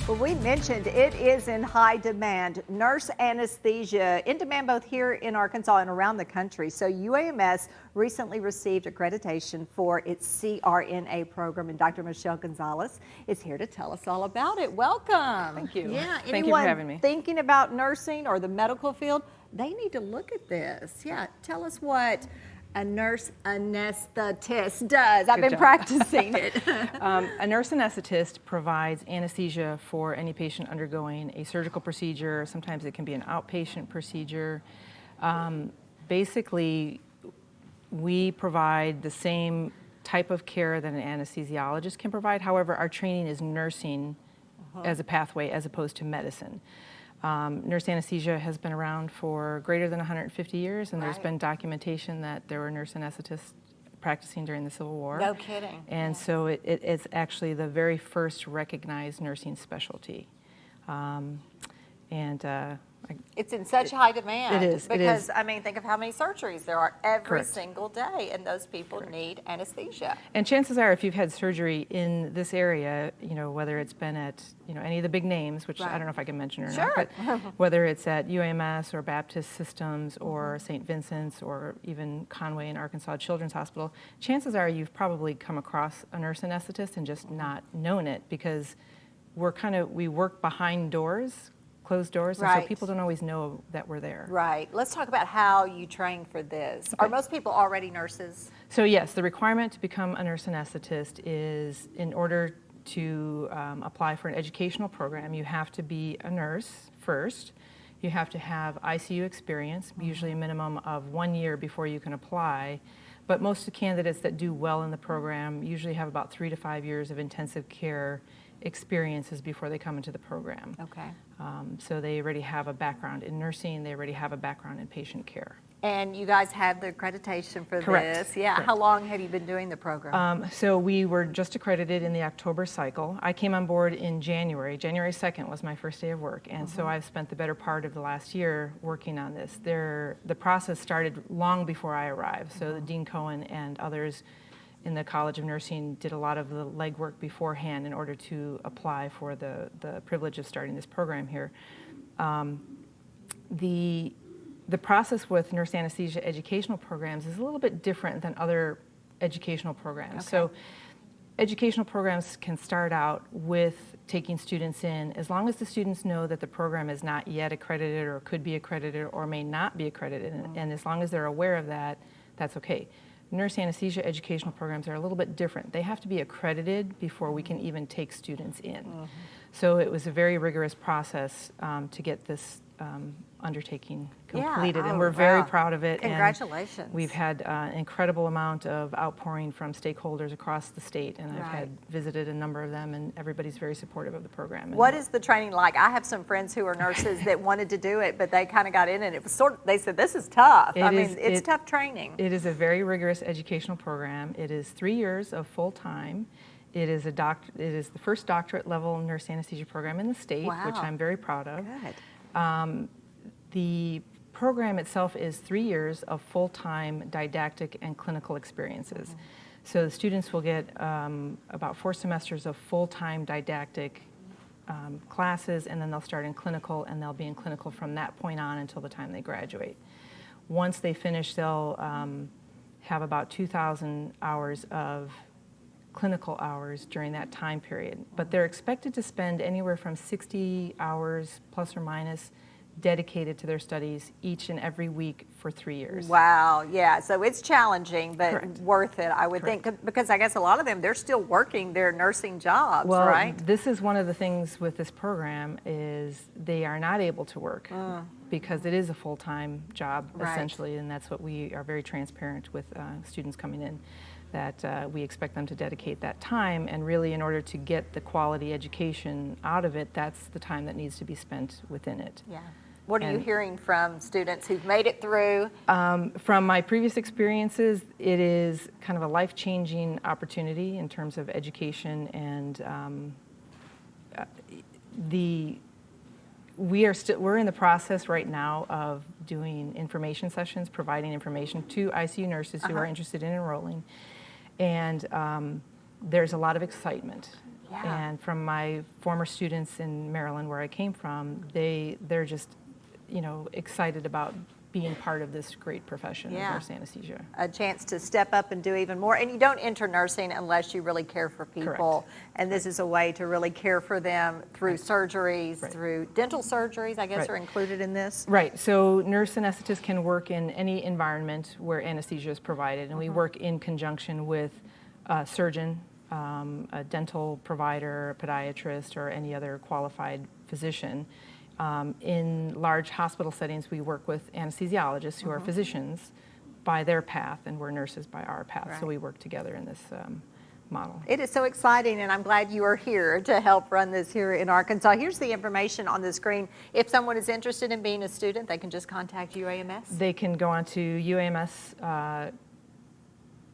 Well, we mentioned it is in high demand. Nurse anesthesia in demand both here in Arkansas and around the country. So UAMS recently received accreditation for its CRNA program, and Dr. Michelle Gonzalez is here to tell us all about it. Welcome. Thank you. Yeah, Thank you for having me. Thinking about nursing or the medical field, they need to look at this. Yeah, tell us what a nurse anesthetist does. I've been practicing it. A nurse anesthetist provides anesthesia for any patient undergoing a surgical procedure. Sometimes it can be an outpatient procedure. Basically, we provide the same type of care that an anesthesiologist can provide. However, our training is nursing as a pathway as opposed to medicine. Nurse anesthesia has been around for greater than 150 years, and there's been documentation that there were nurse anesthetists practicing during the Civil War. No kidding. And so it's actually the very first recognized nursing specialty. It's in such high demand. It is. Because, I mean, think of how many surgeries there are every single day, and those people need anesthesia. And chances are, if you've had surgery in this area, you know, whether it's been at, you know, any of the big names, which I don't know if I can mention or not, but whether it's at UAMS or Baptist Systems or St. Vincent's or even Conway and Arkansas Children's Hospital, chances are you've probably come across a nurse anesthetist and just not known it, because we work behind doors, closed doors, and so people don't always know that we're there. Right. Let's talk about how you train for this. Are most people already nurses? So yes, the requirement to become a nurse anesthetist is, in order to apply for an educational program, you have to be a nurse first. You have to have ICU experience, usually a minimum of 1 year before you can apply. But most of the candidates that do well in the program usually have about 3 to 5 years of intensive care experiences before they come into the program. Okay. So they already have a background in nursing, they already have a background in patient care. And you guys have the accreditation for Correct. this. Yeah. Correct. How long have you been doing the program? So we were just accredited in the October cycle. I came on board in January. January 2nd was my first day of work, and so I've spent the better part of the last year working on this. The process started long before I arrived, so Dean Cohen and others in the College of Nursing did a lot of the legwork beforehand in order to apply for the privilege of starting this program here. The process with nurse anesthesia educational programs is a little bit different than other educational programs. So educational programs can start out with taking students in, as long as the students know that the program is not yet accredited or could be accredited or may not be accredited, and as long as they're aware of that, that's okay. Nurse anesthesia educational programs are a little bit different. They have to be accredited before we can even take students in. So it was a very rigorous process to get this undertaking completed, and we're very proud of it. Congratulations. And we've had an incredible amount of outpouring from stakeholders across the state, and I've visited a number of them, and everybody's very supportive of the program. What is the training like? I have some friends who are nurses that wanted to do it, but they kind of got in and it was they said, this is tough. It's tough training. It is a very rigorous educational program. It is 3 years of full time. It is the first doctorate level nurse anesthesia program in the state, which I'm very proud of. Good. The program itself is 3 years of full-time didactic and clinical experiences. So the students will get about 4 semesters of full-time didactic classes, and then they'll start in clinical, and they'll be in clinical from that point on until the time they graduate. Once they finish, they'll have about 2,000 hours of clinical hours during that time period. But they're expected to spend anywhere from 60 hours plus or minus dedicated to their studies each and every week for 3 years. Wow, yeah, so it's challenging, but worth it, I would think, because I guess a lot of them, they're still working their nursing jobs, right? This is one of the things with this program is they are not able to work because it is a full-time job, essentially, and that's what we are very transparent with students coming in, that we expect them to dedicate that time, and really in order to get the quality education out of it, that's the time that needs to be spent within it. Yeah. What are you hearing from students who've made it through? From my previous experiences, it is kind of a life-changing opportunity in terms of education, and we're in the process right now of doing information sessions, providing information to ICU nurses who are interested in enrolling, and there's a lot of excitement Yeah. And from my former students in Maryland, where I came from, they're just, excited about being part of this great profession of nurse anesthesia. A chance to step up and do even more. And you don't enter nursing unless you really care for people. Correct. And this is a way to really care for them through surgeries, Right. through dental surgeries, I guess, Right. are included in this. Right, so nurse anesthetists can work in any environment where anesthesia is provided, and we work in conjunction with a surgeon, a dental provider, a podiatrist, or any other qualified physician. In large hospital settings, we work with anesthesiologists who are physicians by their path, and we're nurses by our path. Right. So we work together in this model. It is so exciting, and I'm glad you are here to help run this here in Arkansas. Here's the information on the screen. If someone is interested in being a student, they can just contact UAMS, They can go on to UAMS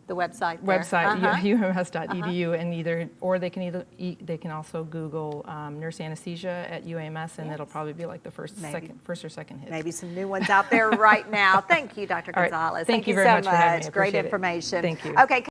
the website there. UAMS.edu, and they can also Google nurse anesthesia at UAMS, and it'll probably be like the first or second hit. Maybe some new ones out there right now. Thank you, Dr. All right. Gonzalez. Thank you very so much for having me. I Great appreciate it. information. Thank you. Okay.